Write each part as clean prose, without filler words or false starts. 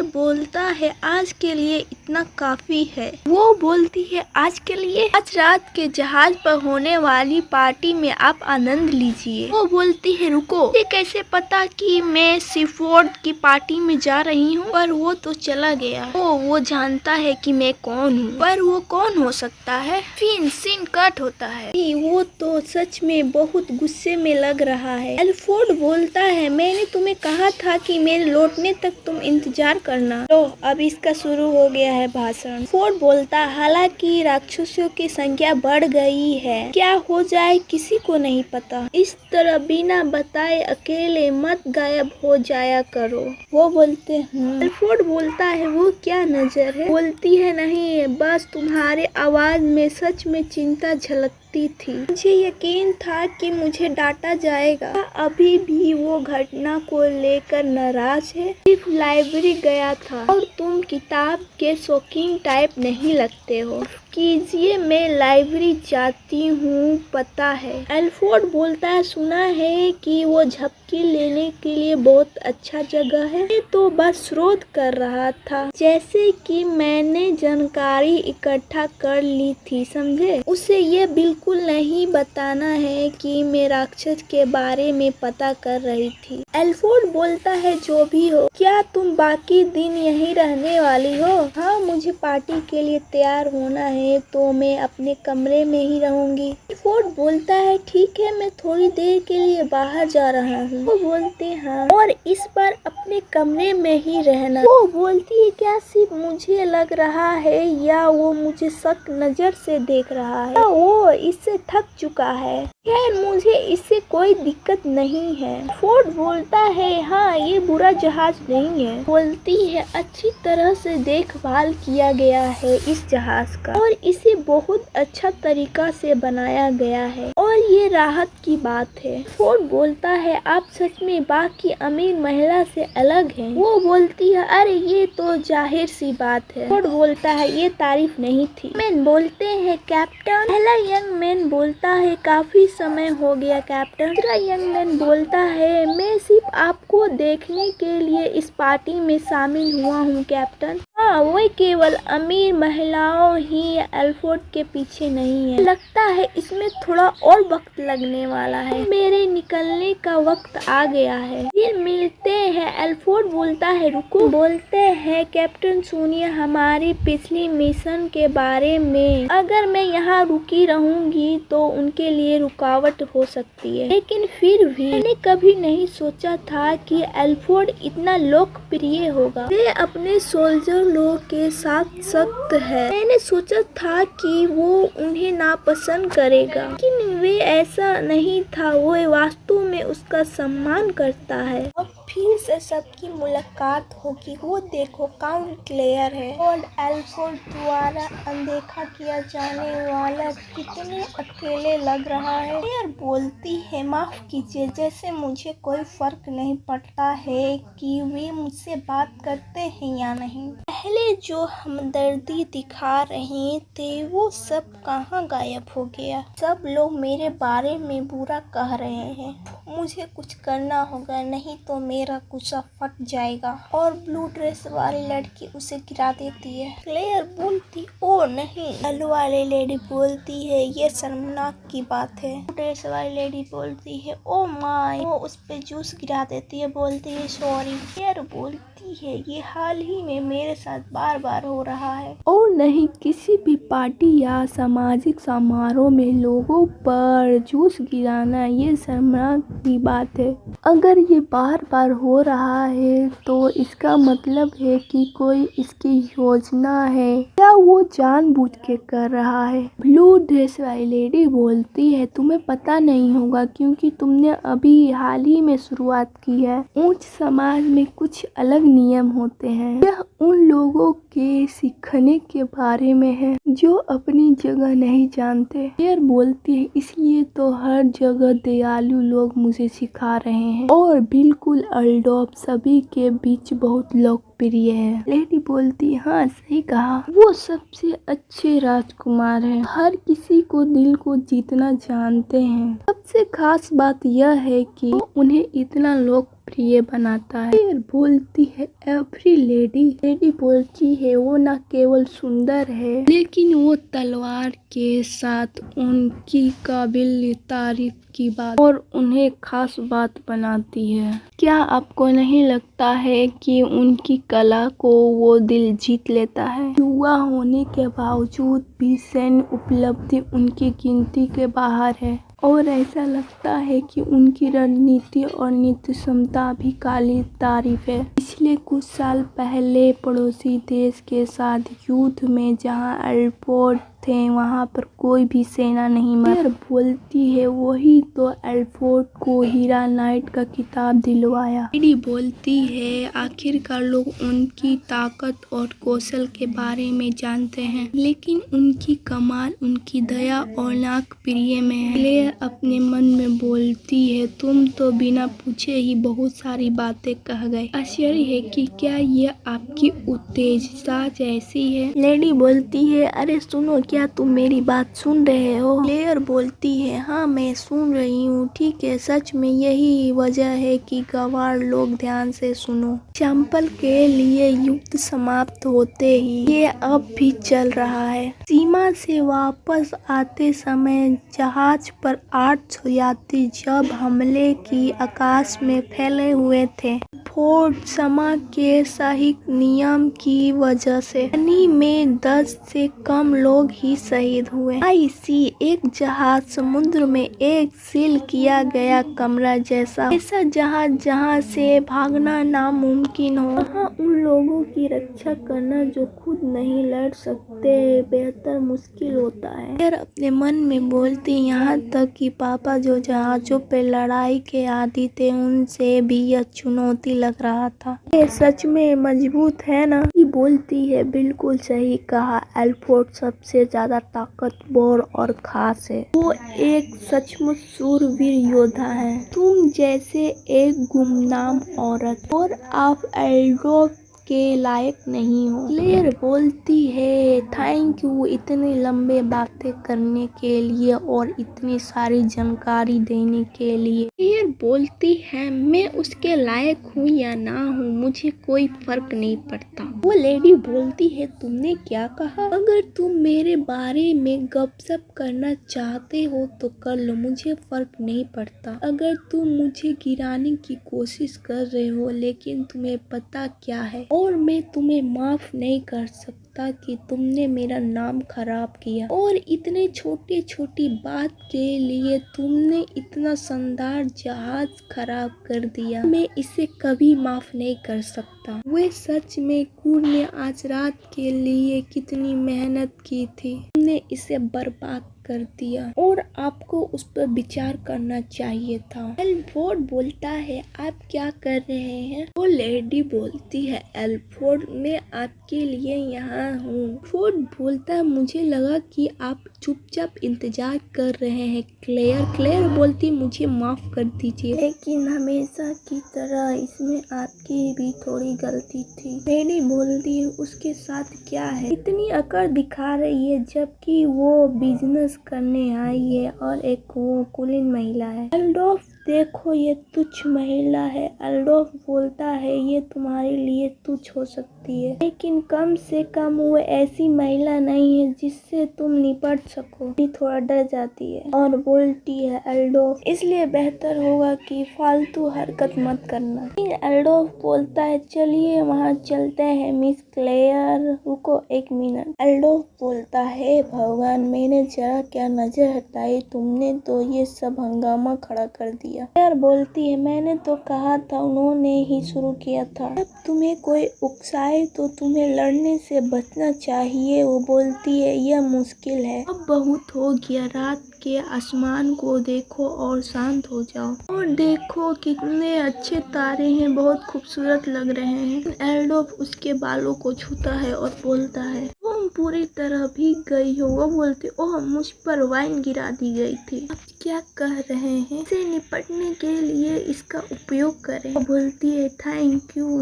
बोलता है आज के लिए इतना काफी है। वो बोलती है आज के लिए, आज रात के जहाज पर होने वाली पार्टी में आप आनंद लीजिए। वो बोलती है रुको, ये कैसे पता कि मैं सीफोर्ड की पार्टी में जा रही हूँ। पर वो तो चला गया। वो जानता है कि मैं कौन हूँ, पर वो कौन हो सकता है। फिर सीन कट होता है। वो तो सच में बहुत गुस्से में लग रहा है। एल्फ्रेड बोलता है मैंने तुम्हें कहा था कि मेरे लौटने तक तुम इंतजार करना। लो अब इसका शुरू हो गया है भाषण। फोर्ड बोलता हालांकि राक्षसों की संख्या बढ़ गई है, क्या हो जाए किसी को नहीं पता। इस तरह बिना बताए अकेले मत गायब हो जाया करो। वो बोलते एल्फ्रेड बोलता है वो क्या नजर है। बोलती है नहीं, बस तुम्हारे आवाज में सच में चिंता झलकती थी। मुझे यकीन था कि मुझे डांटा जाएगा। अभी भी वो घटना को लेकर नाराज है। सिर्फ लाइब्रेरी गया था और तुम किताब के शौकीन टाइप नहीं लगते हो। कीजिए, मैं लाइब्रेरी जाती हूँ, पता है। एल्फ्रेड बोलता है सुना है कि वो झपकी लेने के लिए बहुत अच्छा जगह है। मैं तो बस शोध कर रहा था, जैसे कि मैंने जानकारी इकट्ठा कर ली थी, समझे। उसे ये बिल्कुल नहीं बताना है कि मैं राक्षस के बारे में पता कर रही थी। एल्फ्रेड बोलता है जो भी हो, क्या तुम बाकी दिन यहीं रहने वाली हो। हाँ, मुझे पार्टी के लिए तैयार होना है तो मैं अपने कमरे में ही रहूंगी। एल्फ्रेड बोलता है ठीक है, मैं थोड़ी देर के लिए बाहर जा रहा हूँ। वो बोलते हाँ, और इस बार अपने कमरे में ही रहना। वो बोलती है क्या सिर्फ मुझे लग रहा है या वो मुझे शक नजर से देख रहा है। वो इससे थक चुका है। खैर मुझे इससे कोई दिक्कत नहीं है। फोर्ड बोलता है हाँ, ये बुरा जहाज नहीं है। बोलती है अच्छी तरह से देखभाल किया गया है इस जहाज का, और इसे बहुत अच्छा तरीका से बनाया गया है, और ये राहत की बात है। फोर्ड बोलता है आप सच में बाकी अमीर महिला से अलग हैं। वो बोलती है अरे ये तो जाहिर सी बात है। फोर्ड बोलता है ये तारीफ नहीं थी। मैन बोलते हैं कैप्टन। पहला यंग मैन बोलता है काफी समय हो गया कैप्टन। दूसरा यंग मैन बोलता है मैं सिर्फ आपको देखने के लिए इस पार्टी में शामिल हुआ हूँ कैप्टन। हाँ, वो केवल अमीर महिलाओं ही एल्फ्रेड के पीछे नहीं है। लगता है इसमें थोड़ा और वक्त लगने वाला है। मेरे निकलने का वक्त आ गया है। फिर मिलते हैं। एल्फ्रेड बोलता है रुको। बोलते हैं कैप्टन सुनिए हमारी पिछली मिशन के बारे में। अगर मैं यहाँ रुकी रहूंगी तो उनके लिए रुकावट हो सकती है, लेकिन फिर भी मैंने कभी नहीं सोचा था कि एल्फ्रेड इतना लोकप्रिय होगा। वे अपने सोल्जर लोग के साथ सख्त है। मैंने सोचा था कि वो उन्हें नापसंद करेगा, लेकिन वे ऐसा नहीं था। वो वास्तव में उसका सम्मान करता है। अब फिर से सबकी मुलाकात होगी। वो देखो काउंट क्लेयर है और एल्फ्रेड द्वारा अनदेखा किया जाने वाला कितने अकेले लग रहा है। क्लेयर बोलती है माफ कीजिए, जैसे मुझे कोई फर्क नहीं पड़ता है कि वे मुझसे बात करते हैं या नहीं। पहले जो हमदर्दी दिखा रहे थे वो सब कहाँ गायब हो गया। सब लोग मेरे बारे में बुरा कह रहे हैं। मुझे कुछ करना होगा, नहीं तो मेरा गुस्सा फट जाएगा। और ब्लू ड्रेस वाली लड़की उसे गिरा देती है। क्लेयर बोलती ओ नहीं। येलो वाली लेडी बोलती है ये शर्मनाक की बात है। ब्लू ड्रेस वाली लेडी बोलती है ओ माय। वो उस पे जूस गिरा देती है, बोलती है सॉरी। क्लेयर बोलती है ये हाल ही में मेरे साथ बार बार हो रहा है, और नहीं किसी भी पार्टी या सामाजिक समारोह में लोगों पर जूस गिराना ये शर्मनाक की बात है। अगर ये बार बार हो रहा है तो इसका मतलब है कि कोई इसकी योजना है या वो जानबूझ के कर रहा है। ब्लू ड्रेस वाली लेडी बोलती है तुम्हें पता नहीं होगा क्योंकि तुमने अभी हाल ही में शुरुआत की है। ऊंच समाज में कुछ अलग नियम होते हैं। यह उन लोगों के सीखने के बारे में है जो अपनी जगह नहीं जानते। क्लेयर बोलती है इसलिए तो हर जगह दयालु लोग मुझे सिखा रहे हैं, और बिल्कुल अल्डोप सभी के बीच बहुत लोकप्रिय है। लेडी बोलती हाँ सही कहा, वो सबसे अच्छे राजकुमार हैं, हर किसी को दिल को जीतना जानते हैं। सबसे खास बात यह है कि वो उन्हें इतना लोकप्रिय प्रिय बनाता है। फिर बोलती है एवरी लेडी। लेडी बोलती है वो न केवल सुंदर है लेकिन वो तलवार के साथ उनकी काबिल तारीफ की बात और उन्हें खास बात बनाती है। क्या आपको नहीं लगता है कि उनकी कला को वो दिल जीत लेता है? युवा होने के बावजूद भी सैन्य उपलब्धि उनकी गिनती के बाहर है और ऐसा लगता है कि उनकी रणनीति और नीति क्षमता भी काबिल तारीफ है। पिछले कुछ साल पहले पड़ोसी देश के साथ युद्ध में जहां एल्फोर्ड थे वहां पर कोई भी सेना नहीं मर बोलती है वही तो एल्फोर्ड को हीरा नाइट का खिताब दिलवाया। लेडी बोलती है आखिरकार लोग उनकी ताकत और कौशल के बारे में जानते हैं लेकिन उनकी कमाल उनकी दया और नाक प्रिय में है। क्लेयर अपने मन में बोलती है तुम तो बिना पूछे ही बहुत सारी बातें कह गए। आश्चर्य है कि क्या यह आपकी उत्तेजना जैसी है? लेडी बोलती है अरे सुनो, क्या तुम मेरी बात सुन रहे हो? क्लेयर बोलती है हाँ मैं सुन रही हूँ। ठीक है, सच में यही वजह है कि गवार लोग ध्यान से सुनो। एग्जाम्पल के लिए युद्ध समाप्त होते ही ये अब भी चल रहा है। सीमा से वापस आते समय जहाज पर 800 यात्री जब हमले की आकाश में फैले हुए थे फोर्ट समा के सही नियम की वजह से पानी में 10 से कम लोग ही शहीद हुए। आईसी एक जहाज समुद्र में एक सील किया गया कमरा जैसा ऐसा जहाज जहां से भागना नामुमकिन हो। वहाँ उन लोगों की रक्षा करना जो खुद नहीं लड़ सकते बेहतर मुश्किल होता है। फिर अपने मन में बोलती यहाँ तक कि पापा जो जहाजों पे लड़ाई के आदी थे उनसे भी यह चुनौती लग रहा था। ये सच में मजबूत है ना? ये बोलती है बिल्कुल सही कहा, एल्फोर्ड सबसे ज्यादा ताकतवर और खास है। वो एक सचमुच शूरवीर योद्धा है, तुम जैसे एक गुमनाम औरत, और आप एल्डोफ के लायक नहीं हो। क्लेयर बोलती है थैंक यू इतने लंबे बातें करने के लिए और इतनी सारी जानकारी देने के लिए। क्लेयर बोलती है मैं उसके लायक हूँ या ना हूँ मुझे कोई फर्क नहीं पड़ता। वो लेडी बोलती है तुमने क्या कहा? अगर तुम मेरे बारे में गपशप करना चाहते हो तो कर लो, मुझे फर्क नहीं पड़ता। अगर तुम मुझे गिराने की कोशिश कर रहे हो लेकिन तुम्हें पता क्या है और मैं तुम्हें माफ नहीं कर सकता कि तुमने मेरा नाम खराब किया और इतने छोटी बात के लिए तुमने इतना शानदार जहाज खराब कर दिया। मैं इसे कभी माफ नहीं कर सकता। वे सच में क्रू ने आज रात के लिए कितनी मेहनत की थी, तुमने इसे बर्बाद कर दिया और आपको उस पर विचार करना चाहिए था। एल्फोर्ड बोलता है आप क्या कर रहे हैं? वो लेडी बोलती है एल्फोर्ड मैं आपके लिए यहाँ हूँ। एल्फोर्ड बोलता है मुझे लगा कि आप चुपचाप इंतजार कर रहे हैं। क्लेयर बोलती मुझे माफ कर दीजिए लेकिन हमेशा की तरह इसमें आपकी भी थोड़ी गलती थी। लेडी बोलती है उसके साथ क्या है? इतनी अकड़ दिखा रही है जबकि वो बिजनेस करने आई है और एक वो कुलीन महिला है। एल्डोफ देखो ये तुच्छ महिला है। एल्डोफ बोलता है ये तुम्हारे लिए तुच्छ हो सकती है लेकिन कम से कम वो ऐसी महिला नहीं है जिससे तुम निपट सको। थोड़ा डर जाती है और बोलती है एल्डोफ इसलिए बेहतर होगा कि फालतू हरकत मत करना। एल्डोफ बोलता है चलिए वहाँ चलते हैं मिस क्लेयर। रुको एक मिनट। एल्डोफ बोलता है भगवान मैंने जरा क्या नजर हटाई, तुमने तो ये सब हंगामा खड़ा कर दिया। क्लेयर बोलती है मैंने तो कहा था उन्होंने ही शुरू किया था। जब तुम्हें कोई उकसाए तो तुम्हें लड़ने से बचना चाहिए। वो बोलती है यह मुश्किल है, अब बहुत हो गया, रात के आसमान को देखो और शांत हो जाओ और देखो कितने अच्छे तारे हैं, बहुत खूबसूरत लग रहे हैं। एल्डोफ उसके बालों को छूता है और बोलता है तुम पूरी तरह भीग गई हो। वो बोलती ओह मुझ पर वाइन गिरा दी गई थी। क्या कह रहे हैं, इससे निपटने के लिए इसका उपयोग करें। वो बोलती है थैंक यू।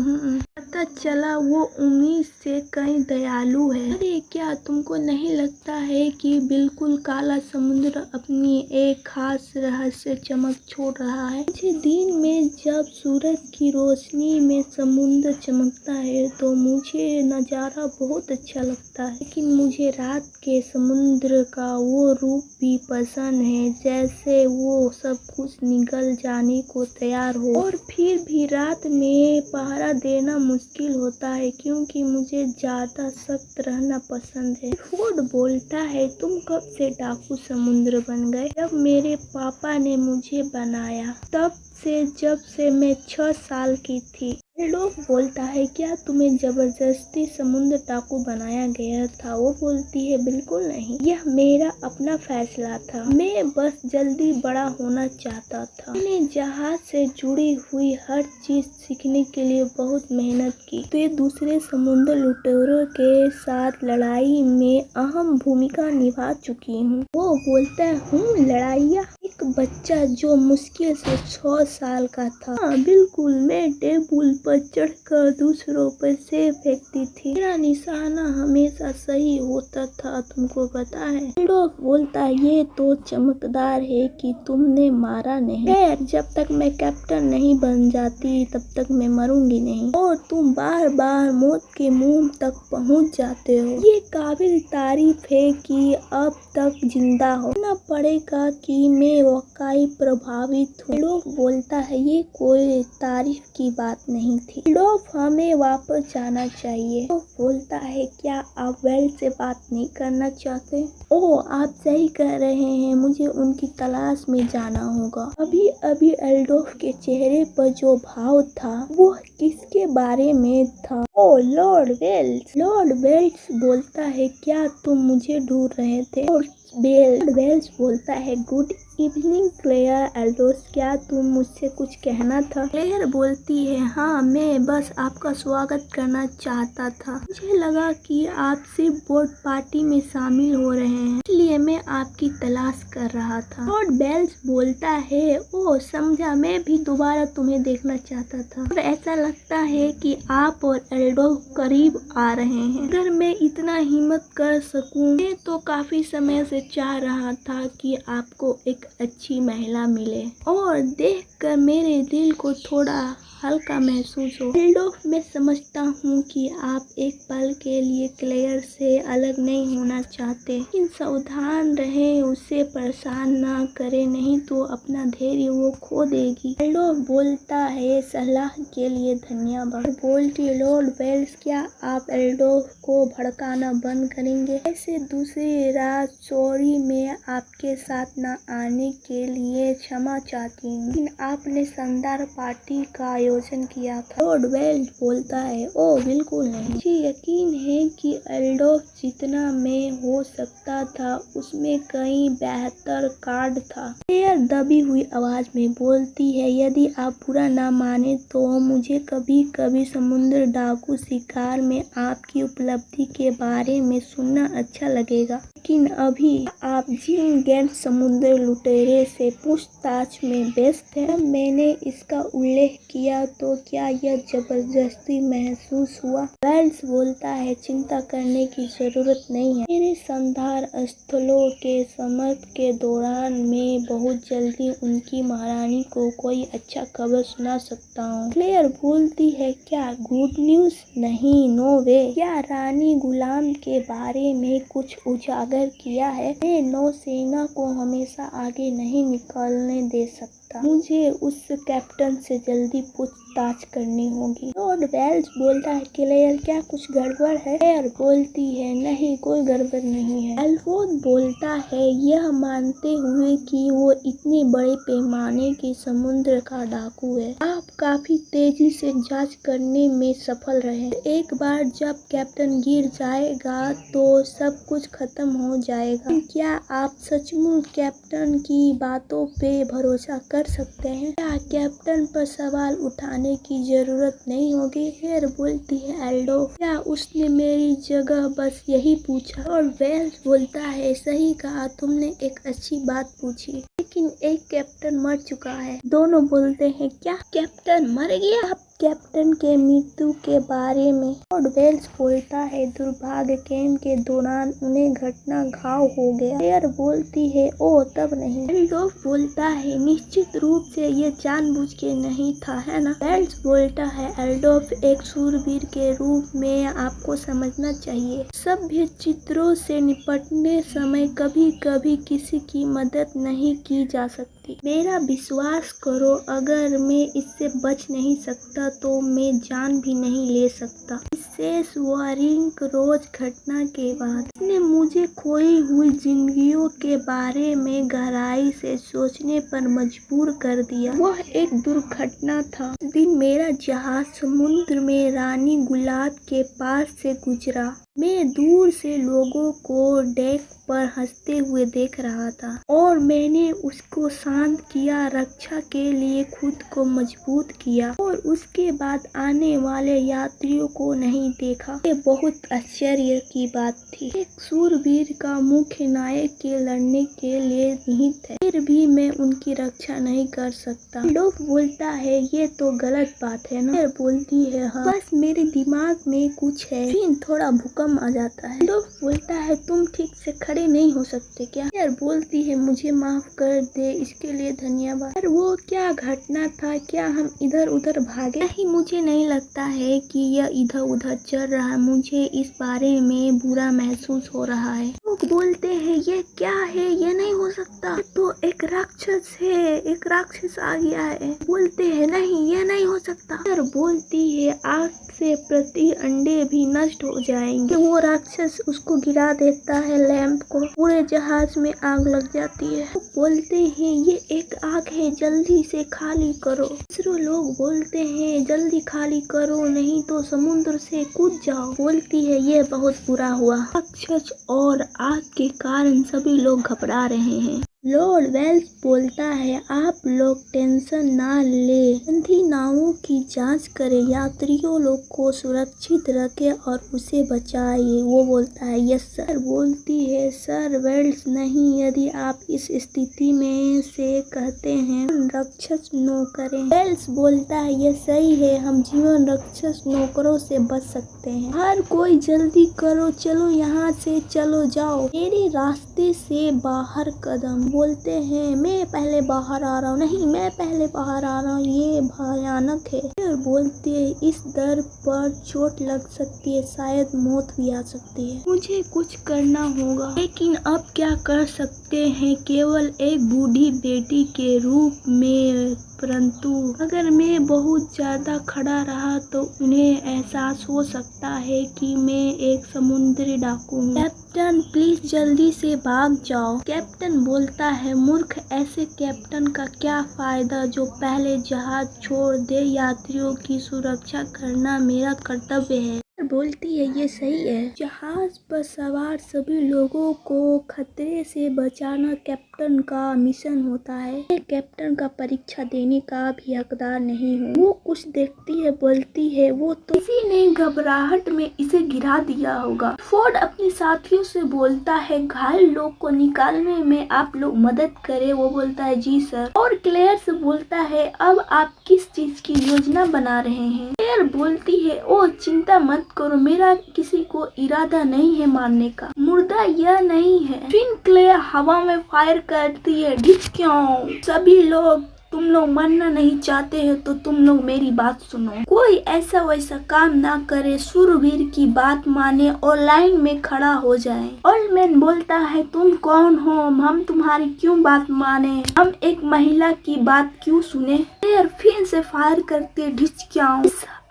पता चला वो उम्मीद से कहीं दयालु है। अरे क्या तुमको नहीं लगता है कि बिल्कुल काला समुद्र अपनी एक खास रहस्य चमक छोड़ रहा है। मुझे दिन में जब सूरज की रोशनी में समुद्र चमकता है तो मुझे नज़ारा बहुत अच्छा लगता है, लेकिन मुझे रात के समुद्र का वो रूप भी पसंद है, जैसे वो सब कुछ निकल जाने को तैयार हो और फिर भी रात में पहरा देना मुश्किल होता है क्योंकि मुझे ज्यादा सख्त रहना पसंद है। फोर्ड बोलता है तुम कब से डाकू समुद्र बन गए? जब मेरे पापा ने मुझे बनाया, तब से जब से मैं 6 साल की थी। लोग बोलता है क्या तुम्हें जबरदस्ती समुद्र डाकू बनाया गया था? वो बोलती है बिल्कुल नहीं, यह मेरा अपना फैसला था। मैं बस जल्दी बड़ा होना चाहता था। मैंने जहाज से जुड़ी हुई हर चीज सीखने के लिए बहुत मेहनत की। तो ये दूसरे समुद्र लुटेरों के साथ लड़ाई में अहम भूमिका निभा चुकी हूँ। वो बोलता हूँ लड़ाइया? एक बच्चा जो मुश्किल से 6 साल का था। हाँ बिल्कुल, मैं टेबल पर चढ़कर दूसरों पर सेब फेंकती थी। मेरा निशाना हमेशा सही होता था, तुमको पता है? लोग बोलता ये तो चमकदार है कि तुमने मारा नहीं। खैर जब तक मैं कैप्टन नहीं बन जाती तब तक मैं मरूंगी नहीं, और तुम बार बार मौत के मुंह तक पहुंच जाते हो। ये काबिल तारीफ है कि अब तक जिंदा हो। ना पड़ेगा कि मैं वाकई प्रभावित हूँ। लोग बोलता है ये कोई तारीफ की बात नहीं थी। लोग हमें वापस जाना चाहिए। तो बोलता है क्या आप वेल से बात नहीं करना चाहते? ओह आप सही कह रहे हैं, मुझे उनकी तलाश में जाना होगा। अभी अभी एल्डोफ के चेहरे पर जो भाव था वो किसके बारे में था? Oh lord Wales. Lord Wales बोलता है क्या तुम मुझे ढूंढ रहे थे? और वेल्स बोलता है गुड इवनिंग क्लेयर एल्डोस, क्या तुम मुझसे कुछ कहना था? क्लेयर बोलती है हाँ, मैं बस आपका स्वागत करना चाहता था। मुझे लगा कि आप सिर्फ बोर्ड पार्टी में शामिल हो रहे हैं, इसलिए मैं आपकी तलाश कर रहा था। लॉर्ड बेल्स बोलता है ओह समझा, मैं भी दोबारा तुम्हें देखना चाहता था और ऐसा लगता है कि आप और एल्डो करीब आ रहे हैं। अगर मैं इतना हिम्मत कर सकूं, मैं तो काफी समय से चाह रहा था कि आपको एक अच्छी महिला मिले और देखकर मेरे दिल को थोड़ा हल्का महसूस हो। एल्डोफ, मैं समझता हूँ कि आप एक पल के लिए क्लेयर से अलग नहीं होना चाहते, लेकिन सावधान रहें, उसे परेशान ना करें, नहीं तो अपना धैर्य वो खो देगी। एल्डोफ बोलता है सलाह के लिए धन्यवाद। बोलती लॉर्ड वेल्स, क्या आप एल्डोफ को भड़काना बंद करेंगे? ऐसे दूसरी रात सॉरी, मैं आपके साथ न आने के लिए क्षमा चाहती हूँ, लेकिन आपने शानदार पार्टी का आयोजन किया था। लॉर्ड वेल्स बोलता है ओह बिल्कुल नहीं, मुझे यकीन है कि एल्डोफ जितना मैं हो सकता था उसमें कहीं बेहतर कार्ड था। क्लेयर दबी हुई आवाज में बोलती है यदि आप बुरा ना माने तो मुझे कभी कभी समुद्र डाकू शिकार में आपकी उपलब्धि के बारे में सुनना अच्छा लगेगा, लेकिन अभी आप जिन गैर समुद्र लुटेरे से पूछताछ में व्यस्त हैं, मैंने इसका उल्लेख किया तो क्या यह जबरदस्ती महसूस हुआ? वेल्स बोलता है चिंता करने की जरूरत नहीं है, मेरे संधार स्थलों के समर्थ के दौरान मैं बहुत जल्दी उनकी महारानी को कोई अच्छा खबर सुना सकता हूँ। क्लेयर बोलती है क्या गुड न्यूज? नहीं, नो वे। क्या रानी गुलाम के बारे में कुछ उजागर किया है? मैं नौसेना को हमेशा आगे नहीं निकलने दे सकता, मुझे उस कैप्टन से जल्दी पूछताछ करनी होगी। लॉर्ड वेल्स बोलता है क्लेयर क्या कुछ गड़बड़ है? क्लेयर बोलती है नहीं, कोई गड़बड़ नहीं है। एल्फोर्ड बोलता है यह मानते हुए कि वो इतने बड़े पैमाने के समुद्र का डाकू है, आप काफी तेजी से जांच करने में सफल रहे। एक बार जब कैप्टन गिर जाएगा तो सब कुछ खत्म हो जाएगा। क्या आप सचमुच कैप्टन की बातों पे भरोसा कर सकते हैं? क्या कैप्टन पर सवाल उठाने की जरूरत नहीं होगी? क्लेयर बोलती है एल्डो, क्या उसने मेरी जगह बस यही पूछा? और वेल्स बोलता है सही कहा, तुमने एक अच्छी बात पूछी, लेकिन एक कैप्टन मर चुका है। दोनों बोलते हैं क्या कैप्टन मर गया? अब कैप्टन के मृत्यु के बारे में लॉर्ड वेल्स बोलता है दुर्भाग्य गेम के दौरान उन्हें घटना घाव हो गया। क्लेयर बोलती है ओ तब नहीं। एल्डोफ बोलता है निश्चित रूप से ये जानबूझ के नहीं था, है ना? वेल्स बोलता है एल्डोफ एक शूरवीर के रूप में आपको समझना चाहिए। सभ्य चित्रों से निपटने समय कभी कभी किसी की मदद नहीं की जा सकती। मेरा विश्वास करो, अगर मैं इससे बच नहीं सकता तो मैं जान भी नहीं ले सकता। विशेष वारिंग रोज घटना के बाद इसने मुझे खोई हुई जिंदगियों के बारे में गहराई से सोचने पर मजबूर कर दिया। वह एक दुर्घटना था। उस दिन मेरा जहाज समुद्र में रानी गुलाब के पास से गुजरा। मैं दूर से लोगों को डेक पर हंसते हुए देख रहा था और मैंने उसको शांत किया, रक्षा के लिए खुद को मजबूत किया और उसके बाद आने वाले यात्रियों को नहीं देखा। ये बहुत आश्चर्य की बात थी। एक शूरवीर का मुख्य नायक के लड़ने के लिए निहित है, फिर भी मैं उनकी रक्षा नहीं कर सकता। लोग बोलता है ये तो गलत बात है ना? बोलती है हाँ, बस मेरे दिमाग में कुछ है। फिर थोड़ा भूकंप आ जाता है। लोग बोलता है तुम ठीक से खड़े नहीं हो सकते क्या? यार बोलती है मुझे माफ कर दे, इसके लिए धन्यवाद। यार वो क्या घटना था? क्या हम इधर उधर भागे? नहीं, मुझे नहीं लगता है कि यह इधर उधर चल रहा है। मुझे इस बारे में बुरा महसूस हो रहा है। लोग बोलते हैं ये क्या है? ये नहीं हो सकता, तो एक राक्षस है, एक राक्षस आ गया है। बोलते हैं नहीं ये नहीं हो सकता। यार बोलती है आग से प्रति अंडे भी नष्ट हो जाएंगे। वो राक्षस उसको गिरा देता है लैंप को, पूरे जहाज में आग लग जाती है। वो बोलते हैं ये एक आग है, जल्दी से खाली करो। दूसरे लोग बोलते हैं जल्दी खाली करो नहीं तो समुद्र से कूद जाओ। बोलती है ये बहुत बुरा हुआ। राक्षस और आग के कारण सभी लोग घबरा रहे हैं। लॉर्ड वेल्स बोलता है आप लोग टेंशन ना ले, अंधी नावों की जांच करें, यात्रियों लोग को सुरक्षित रखें और उसे बचाइए। वो बोलता है यस सर। बोलती है सर वेल्स नहीं, यदि आप इस स्थिति में से कहते हैं राक्षस नौकरें। वेल्स बोलता है ये सही है, हम जीवन राक्षस नौकरों से बच सकते हैं। हर कोई जल्दी करो, चलो यहाँ से चलो जाओ, मेरे रास्ते से बाहर कदम। बोलते हैं मैं पहले बाहर आ रहा हूँ। नहीं मैं पहले बाहर आ रहा हूँ, ये भयानक है। फिर बोलती है इस दर पर चोट लग सकती है, शायद मौत भी आ सकती है, मुझे कुछ करना होगा। लेकिन अब क्या कर सकते हैं, केवल एक बूढ़ी बेटी के रूप में। परंतु अगर मैं बहुत ज्यादा खड़ा रहा तो उन्हें एहसास हो सकता है कि मैं एक समुद्री डाकू हूँ। कैप्टन प्लीज जल्दी से भाग जाओ। कैप्टन बोलता है मूर्ख, ऐसे कैप्टन का क्या फायदा जो पहले जहाज छोड़ दे, यात्रियों की सुरक्षा करना मेरा कर्तव्य है। बोलती है ये सही है, जहाज पर सवार सभी लोगों को खतरे से बचाना कैप्टन का मिशन होता है। मैं कैप्टन का परीक्षा देने का भी हकदार नहीं हूँ। वो कुछ देखती है, बोलती है वो तो किसी ने घबराहट में इसे गिरा दिया होगा। फोर्ड अपने साथियों से बोलता है घायल लोग को निकालने में आप लोग मदद करें। वो बोलता है जी सर। और क्लेयर से बोलता है अब आप किस चीज की योजना बना रहे हैं? क्लेयर बोलती है ओ चिंता मत करो, मेरा किसी को इरादा नहीं है मारने का, मुर्दा यह नहीं है। फिर क्लेयर हवा में फायर करती है, ढिच क्यों? सभी लोग तुम लोग मरना नहीं चाहते हो तो तुम लोग मेरी बात सुनो, कोई ऐसा वैसा काम ना करे, शूरवीर की बात माने और लाइन में खड़ा हो जाए। ओल्ड मैन बोलता है तुम कौन हो, हम तुम्हारी क्यों बात माने, हम एक महिला की बात क्यों सुने? फिर से फायर करते ढिच क्यों?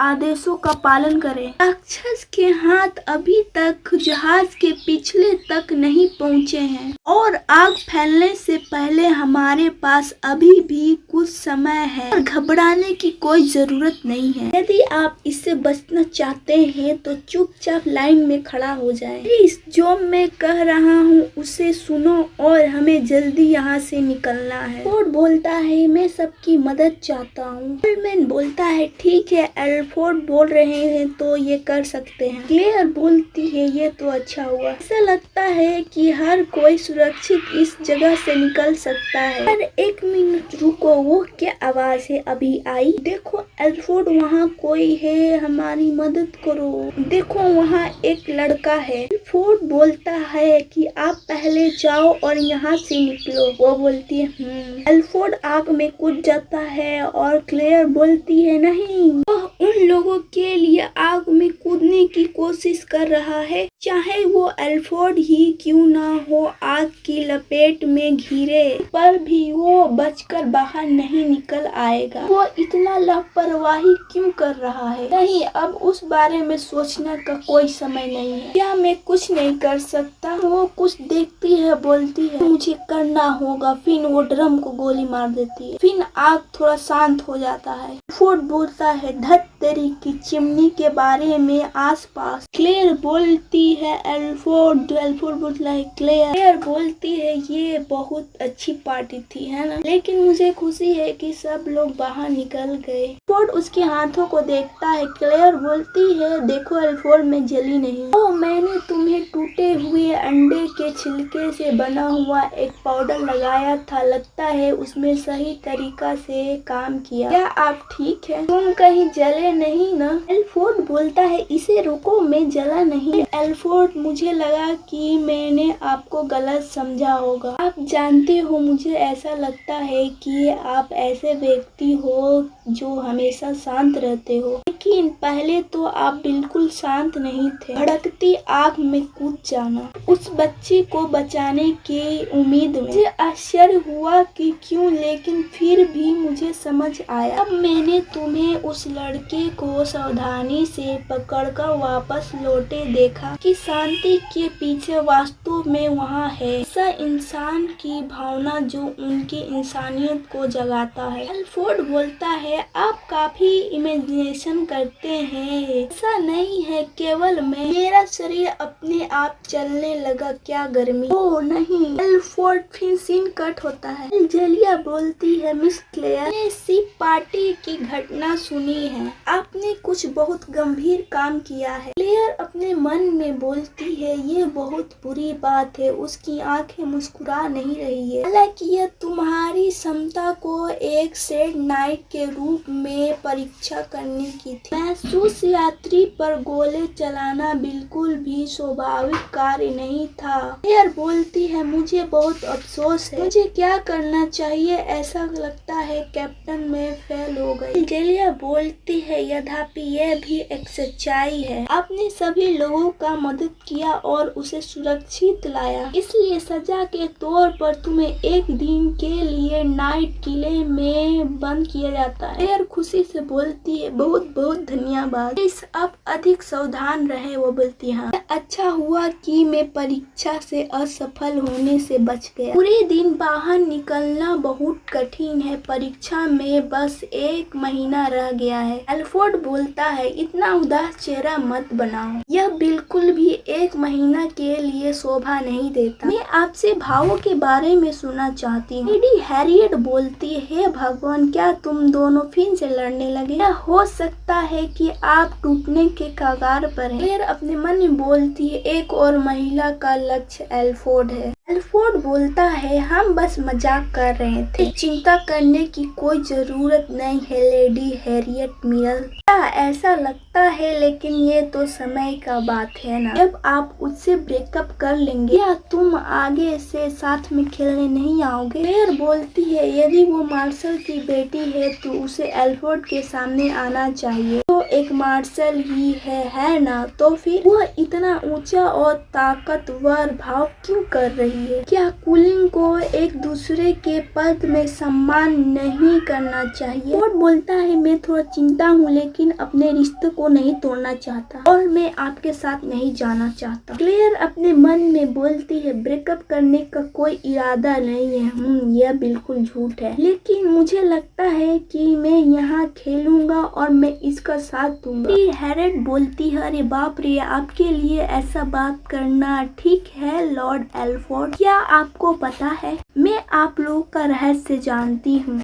आदेशों का पालन करें। राक्षस के हाथ अभी तक जहाज के पिछले तक नहीं पहुंचे हैं और आग फैलने से पहले हमारे पास अभी भी कुछ समय है और घबराने की कोई जरूरत नहीं है। यदि आप इससे बचना चाहते हैं तो चुपचाप लाइन में खड़ा हो जाएं। प्लीज जो मैं कह रहा हूँ उसे सुनो और हमें जल्दी यहाँ से निकलना है। फोर्ड बोलता है मैं सबकी मदद चाहता हूँ। मैन बोलता है ठीक है, एल्फ्रेड बोल रहे हैं तो ये कर सकते हैं। क्लेयर बोलती है ये तो अच्छा हुआ, ऐसा लगता है कि हर कोई सुरक्षित इस जगह से निकल सकता है। पर एक मिनट रुको, वो क्या आवाज है अभी आई? देखो एल्फ्रेड, वहाँ कोई है, हमारी मदद करो। देखो वहाँ एक लड़का है। एल्फ्रेड बोलता है कि आप पहले जाओ और यहाँ से निकलो। वो बोलती है एल्फ्रेड आग में कूद जाता है और क्लेयर बोलती है नहीं, वह उन लोगों के लिए आग में कूदने की कोशिश कर रहा है, चाहे वो एल्फ्रेड ही क्यों ना हो। आग की लपेट में घिरे पर भी वो बचकर बाहर नहीं निकल आएगा। वो इतना लापरवाही क्यों कर रहा है? नहीं, अब उस बारे में सोचने का कोई समय नहीं है। क्या मैं कुछ नहीं कर सकता? वो कुछ देखती है, बोलती है मुझे करना होगा। फिर वो ड्रम को गोली मार देती है। फिर आग थोड़ा शांत हो जाता है। एल्फ्रेड बोलता है धत तेरी की चिमनी के बारे में आसपास। क्लेयर बोलती है एल्फ्रेड बोलता है क्लेयर बोलती है ये बहुत अच्छी पार्टी थी, है ना, लेकिन मुझे खुशी है कि सब लोग बाहर निकल गए। एल्फ्रेड उसके हाथों को देखता है। क्लेयर बोलती है देखो एल्फ्रेड, मैं जली नहीं। ओह, मैंने तुम्हें टूटे हुए अंडे के छिलके से बना हुआ एक पाउडर लगाया था, लगता है उसमें सही तरीका से काम किया। क्या आप ठीक है? तुम कहीं जले नहीं ना? एल्फ्रेड बोलता है इसे रोको, मैं जला नहीं। एल्फ्रेड मुझे लगा कि मैंने आपको गलत समझा होगा। आप जानते हो मुझे ऐसा लगता है कि आप ऐसे व्यक्ति हो जो हमेशा शांत रहते हो, लेकिन पहले तो आप बिल्कुल शांत नहीं थे। भड़कती आग में कूद जाना, उस बच्चे को बचाने की उम्मीद में। मुझे आश्चर्य हुआ कि क्यों, लेकिन फिर भी मुझे समझ आया। अब मैंने तुम्हें उस लड़के को सावधानी से पकड़कर वापस लौटे देखा कि शांति के पीछे वास्तव में वहाँ है ऐसा इंसान की भावना जो उनकी इंसानियत को जगाता है। एल्फ्रेड बोलता है आप काफी इमेजिनेशन करते हैं, ऐसा नहीं है केवल मैं, मेरा शरीर अपने आप चलने लगा, क्या गर्मी। ओ नहीं। एल्फ्रेड फिर सीन कट होता है। जेलिया बोलती है मिस क्लेयर, मैंने शिप पार्टी की घटना सुनी है, आपने कुछ बहुत गंभीर काम किया है। क्लेयर अपने मन में बोलती है ये बहुत बुरी बात है। उसकी आंखें मुस्कुरा नहीं रही है। हालांकि यह तुम्हारी क्षमता को एक सेड नाइट के रूप में परीक्षा करने की थी। महसूस यात्री पर गोले चलाना बिल्कुल भी स्वाभाविक कार्य नहीं था। क्लेयर बोलती है मुझे बहुत अफसोस है, मुझे क्या करना चाहिए? ऐसा लगता है कैप्टन में फेल हो गई। जेलिया बोलती है यद्यपि यह भी एक सच्चाई है, आपने सभी लोगों का मदद किया और उसे सुरक्षित लाया, इसलिए सजा के तौर पर तुम्हें एक दिन के लिए नाइट किले में बंद किया जाता है। क्लेयर खुशी से बोलती है बहुत बहुत धन्यवाद, इस अब अधिक सावधान रहे। वो बोलती है अच्छा हुआ कि मैं परीक्षा से असफल होने से बच गया। पूरे दिन बाहर निकलना बहुत कठिन है, परीक्षा में बस 1 महीना रह गया है। एल्फ्रेड बोलता है इतना उदास चेहरा मत बनाओ, यह बिल्कुल भी 1 महीना के लिए शोभा नहीं देता। मैं आपसे भावों के बारे में सुनना चाहती हूँ। लेडी हैरियट बोलती है भगवान, क्या तुम दोनों फिर से लड़ने लगे? यह हो सकता है कि आप टूटने के कगार पर हैं। क्लेयर अपने मन में बोलती है एक और महिला का लक्ष्य एल्फ्रेड है। एल्फ्रेड बोलता है हम बस मजाक कर रहे थे, चिंता करने की कोई जरूरत नहीं है लेडी हैरियट मिरल। क्या ऐसा लगता है, लेकिन ये तो समय का बात है ना, जब आप उससे ब्रेकअप कर लेंगे। या तुम आगे से साथ में खेलने नहीं आओगे? क्लेयर बोलती है यदि वो मार्शल की बेटी है तो उसे एल्फ्रेड के सामने आना चाहिए, तो एक मार्शल ही है ना, तो फिर वह इतना ऊंचा और ताकतवर भाव क्यों कर रही है? क्या कूलिंग को एक दूसरे के पद में सम्मान नहीं करना चाहिए? और बोलता है मैं थोड़ा चिंता हूँ, लेकिन अपने रिश्ते को नहीं तोड़ना चाहता और मैं आपके साथ नहीं जाना चाहता। क्लेयर अपने मन में बोलती है ब्रेकअप करने का कोई इरादा नहीं है। यह बिल्कुल झूठ है, लेकिन मुझे लगता है कि मैं यहाँ खेलूंगा और मैं इसका साथ दूंगा। हैरियट बोलती है अरे बाप रे, आपके लिए ऐसा बात करना ठीक है लॉर्ड एल्फ्रेड। क्या आपको पता है मैं आप लोग का रहस्य जानती हूँ।